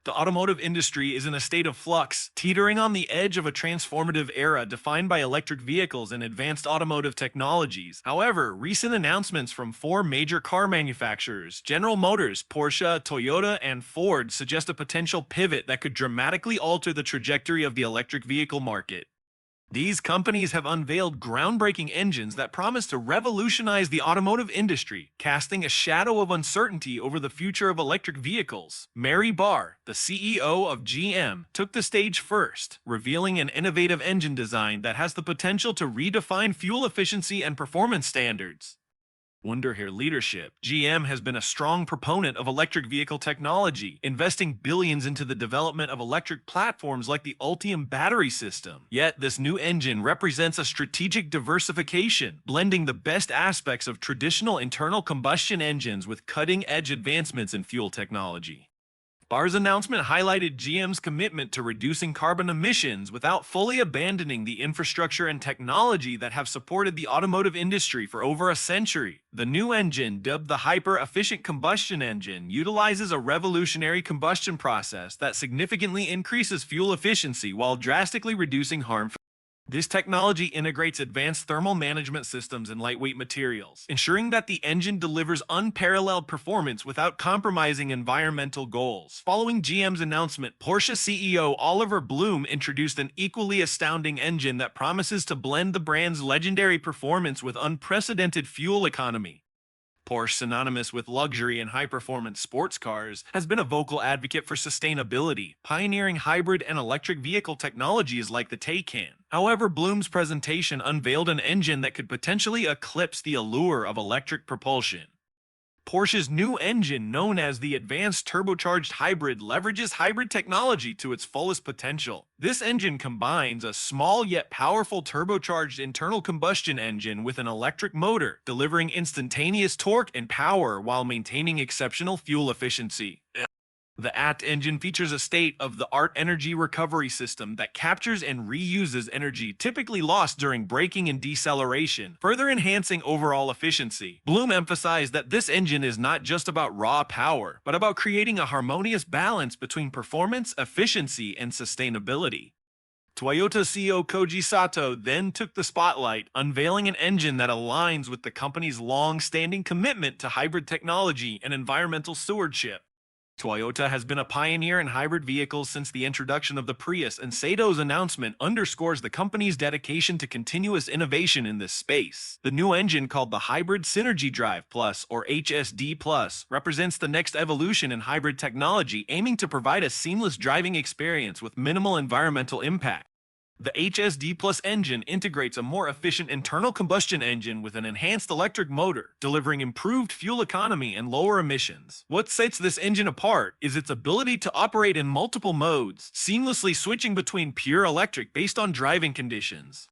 The automotive industry is in a state of flux, teetering on the edge of a transformative era defined by electric vehicles and advanced automotive technologies. However, recent announcements from four major car manufacturers, General Motors, Porsche, Toyota, and Ford, suggest a potential pivot that could dramatically alter the trajectory of the electric vehicle market. These companies have unveiled groundbreaking engines that promise to revolutionize the automotive industry, casting a shadow of uncertainty over the future of electric vehicles. Mary Barra, the CEO of GM, took the stage first, revealing an innovative engine design that has the potential to redefine fuel efficiency and performance standards. Under her leadership, GM has been a strong proponent of electric vehicle technology, investing billions into the development of electric platforms like the Ultium battery system. Yet, this new engine represents a strategic diversification, blending the best aspects of traditional internal combustion engines with cutting-edge advancements in fuel technology. Barra's announcement highlighted GM's commitment to reducing carbon emissions without fully abandoning the infrastructure and technology that have supported the automotive industry for over a century. The new engine, dubbed the hyper-efficient combustion engine, utilizes a revolutionary combustion process that significantly increases fuel efficiency while drastically reducing harm. This technology integrates advanced thermal management systems and lightweight materials, ensuring that the engine delivers unparalleled performance without compromising environmental goals. Following GM's announcement, Porsche CEO Oliver Blume introduced an equally astounding engine that promises to blend the brand's legendary performance with unprecedented fuel economy. Porsche, synonymous with luxury and high-performance sports cars, has been a vocal advocate for sustainability, pioneering hybrid and electric vehicle technologies like the Taycan. However, Blume's presentation unveiled an engine that could potentially eclipse the allure of electric propulsion. Porsche's new engine, known as the Advanced Turbocharged Hybrid, leverages hybrid technology to its fullest potential. This engine combines a small yet powerful turbocharged internal combustion engine with an electric motor, delivering instantaneous torque and power while maintaining exceptional fuel efficiency. The AT engine features a state-of-the-art energy recovery system that captures and reuses energy typically lost during braking and deceleration, further enhancing overall efficiency. Blume emphasized that this engine is not just about raw power, but about creating a harmonious balance between performance, efficiency, and sustainability. Toyota CEO Koji Sato then took the spotlight, unveiling an engine that aligns with the company's long-standing commitment to hybrid technology and environmental stewardship. Toyota has been a pioneer in hybrid vehicles since the introduction of the Prius, and Sato's announcement underscores the company's dedication to continuous innovation in this space. The new engine, called the Hybrid Synergy Drive Plus, or HSD Plus, represents the next evolution in hybrid technology, aiming to provide a seamless driving experience with minimal environmental impact. The HSD Plus engine integrates a more efficient internal combustion engine with an enhanced electric motor, delivering improved fuel economy and lower emissions. What sets this engine apart is its ability to operate in multiple modes, seamlessly switching between pure electric based on driving conditions.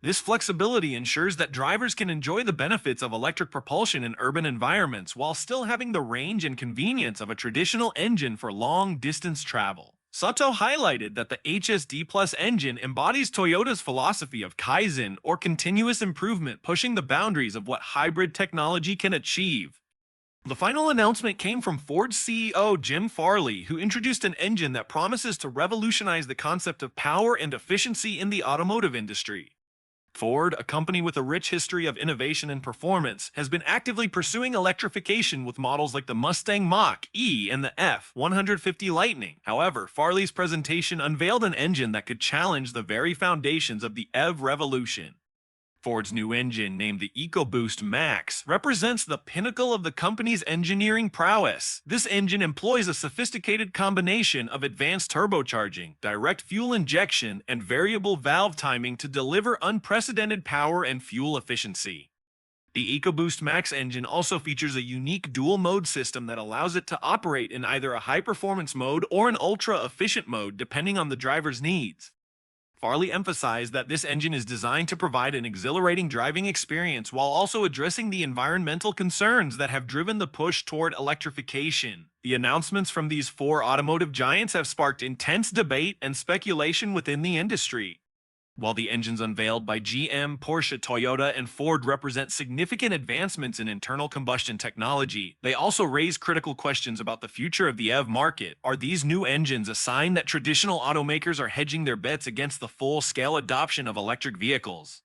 This flexibility ensures that drivers can enjoy the benefits of electric propulsion in urban environments while still having the range and convenience of a traditional engine for long-distance travel. Sato highlighted that the HSD Plus engine embodies Toyota's philosophy of Kaizen, or continuous improvement, pushing the boundaries of what hybrid technology can achieve. The final announcement came from Ford CEO Jim Farley, who introduced an engine that promises to revolutionize the concept of power and efficiency in the automotive industry. Ford, a company with a rich history of innovation and performance, has been actively pursuing electrification with models like the Mustang Mach-E and the F-150 Lightning. However, Farley's presentation unveiled an engine that could challenge the very foundations of the EV revolution. Ford's new engine, named the EcoBoost Max, represents the pinnacle of the company's engineering prowess. This engine employs a sophisticated combination of advanced turbocharging, direct fuel injection, and variable valve timing to deliver unprecedented power and fuel efficiency. The EcoBoost Max engine also features a unique dual-mode system that allows it to operate in either a high-performance mode or an ultra-efficient mode, depending on the driver's needs. Farley emphasized that this engine is designed to provide an exhilarating driving experience while also addressing the environmental concerns that have driven the push toward electrification. The announcements from these four automotive giants have sparked intense debate and speculation within the industry. While the engines unveiled by GM, Porsche, Toyota, and Ford represent significant advancements in internal combustion technology, they also raise critical questions about the future of the EV market. Are these new engines a sign that traditional automakers are hedging their bets against the full-scale adoption of electric vehicles?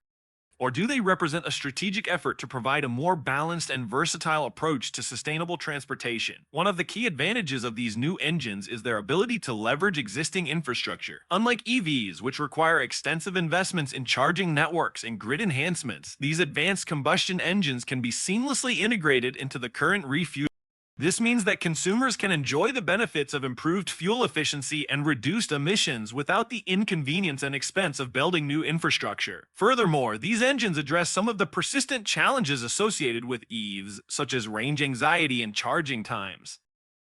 Or do they represent a strategic effort to provide a more balanced and versatile approach to sustainable transportation? One of the key advantages of these new engines is their ability to leverage existing infrastructure. Unlike EVs, which require extensive investments in charging networks and grid enhancements, these advanced combustion engines can be seamlessly integrated into the current refueling. This means that consumers can enjoy the benefits of improved fuel efficiency and reduced emissions without the inconvenience and expense of building new infrastructure. Furthermore, these engines address some of the persistent challenges associated with EVs, such as range anxiety and charging times.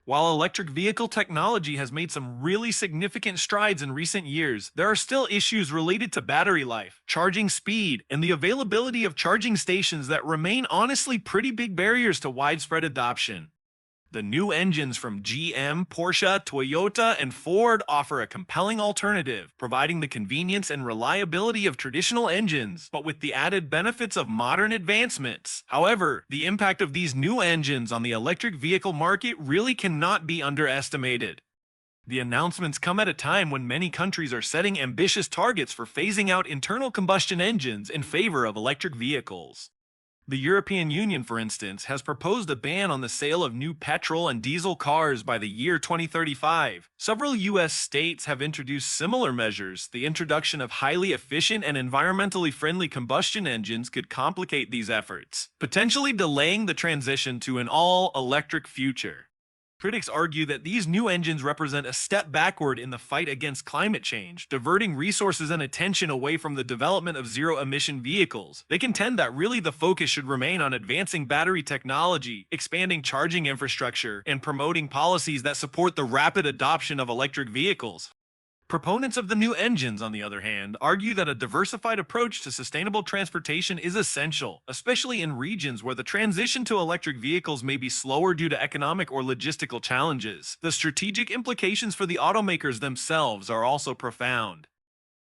While electric vehicle technology has made some really significant strides in recent years, there are still issues related to battery life, charging speed, and the availability of charging stations that remain honestly pretty big barriers to widespread adoption. The new engines from GM, Porsche, Toyota, and Ford offer a compelling alternative, providing the convenience and reliability of traditional engines, but with the added benefits of modern advancements. However, the impact of these new engines on the electric vehicle market really cannot be underestimated. The announcements come at a time when many countries are setting ambitious targets for phasing out internal combustion engines in favor of electric vehicles. The European Union, for instance, has proposed a ban on the sale of new petrol and diesel cars by the year 2035. Several U.S. states have introduced similar measures. The introduction of highly efficient and environmentally friendly combustion engines could complicate these efforts, potentially delaying the transition to an all-electric future. Critics argue that these new engines represent a step backward in the fight against climate change, diverting resources and attention away from the development of zero-emission vehicles. They contend that really the focus should remain on advancing battery technology, expanding charging infrastructure, and promoting policies that support the rapid adoption of electric vehicles. Proponents of the new engines, on the other hand, argue that a diversified approach to sustainable transportation is essential, especially in regions where the transition to electric vehicles may be slower due to economic or logistical challenges. The strategic implications for the automakers themselves are also profound.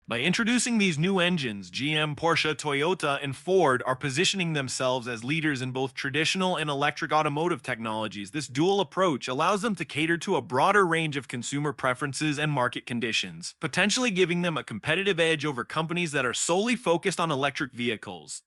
By introducing these new engines, GM, Porsche, Toyota, and Ford are positioning themselves as leaders in both traditional and electric automotive technologies. This dual approach allows them to cater to a broader range of consumer preferences and market conditions, potentially giving them a competitive edge over companies that are solely focused on electric vehicles.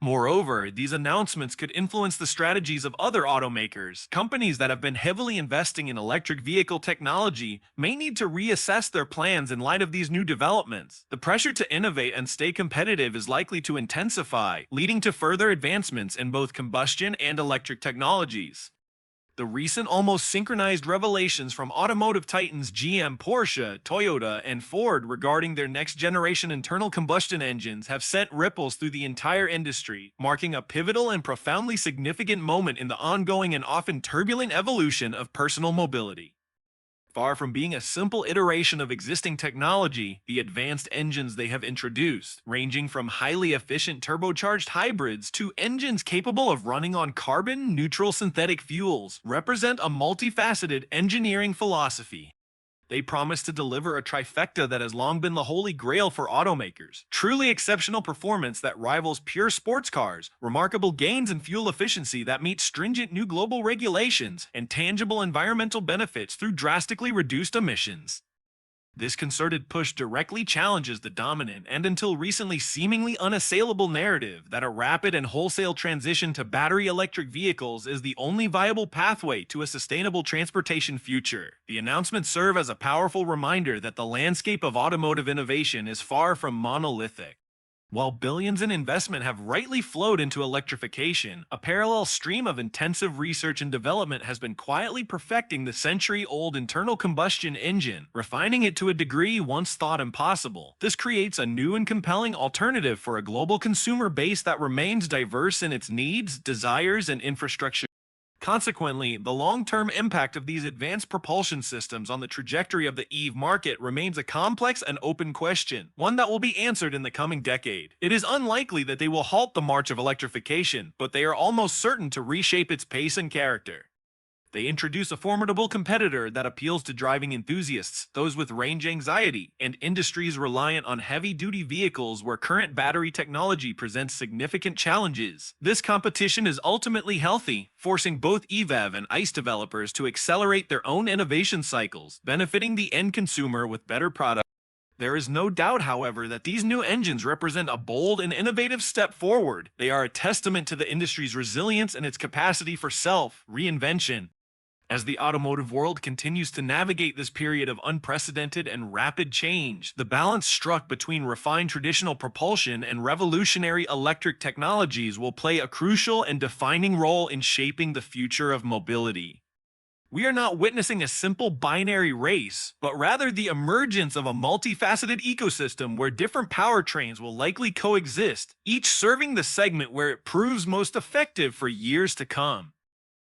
Moreover, these announcements could influence the strategies of other automakers. Companies that have been heavily investing in electric vehicle technology may need to reassess their plans in light of these new developments. The pressure to innovate and stay competitive is likely to intensify, leading to further advancements in both combustion and electric technologies. The recent almost synchronized revelations from automotive titans GM, Porsche, Toyota, and Ford regarding their next-generation internal combustion engines have sent ripples through the entire industry, marking a pivotal and profoundly significant moment in the ongoing and often turbulent evolution of personal mobility. Far from being a simple iteration of existing technology, the advanced engines they have introduced, ranging from highly efficient turbocharged hybrids to engines capable of running on carbon-neutral synthetic fuels, represent a multifaceted engineering philosophy. They promise to deliver a trifecta that has long been the holy grail for automakers. Truly exceptional performance that rivals pure sports cars, remarkable gains in fuel efficiency that meet stringent new global regulations, and tangible environmental benefits through drastically reduced emissions. This concerted push directly challenges the dominant and until recently seemingly unassailable narrative that a rapid and wholesale transition to battery electric vehicles is the only viable pathway to a sustainable transportation future. The announcements serve as a powerful reminder that the landscape of automotive innovation is far from monolithic. While billions in investment have rightly flowed into electrification, a parallel stream of intensive research and development has been quietly perfecting the century-old internal combustion engine, refining it to a degree once thought impossible. This creates a new and compelling alternative for a global consumer base that remains diverse in its needs, desires, and infrastructure. Consequently, the long-term impact of these advanced propulsion systems on the trajectory of the EV market remains a complex and open question, one that will be answered in the coming decade. It is unlikely that they will halt the march of electrification, but they are almost certain to reshape its pace and character. They introduce a formidable competitor that appeals to driving enthusiasts, those with range anxiety, and industries reliant on heavy-duty vehicles where current battery technology presents significant challenges. This competition is ultimately healthy, forcing both EVAV and ICE developers to accelerate their own innovation cycles, benefiting the end consumer with better products. There is no doubt, however, that these new engines represent a bold and innovative step forward. They are a testament to the industry's resilience and its capacity for self-reinvention. As the automotive world continues to navigate this period of unprecedented and rapid change, the balance struck between refined traditional propulsion and revolutionary electric technologies will play a crucial and defining role in shaping the future of mobility. We are not witnessing a simple binary race, but rather the emergence of a multifaceted ecosystem where different powertrains will likely coexist, each serving the segment where it proves most effective for years to come.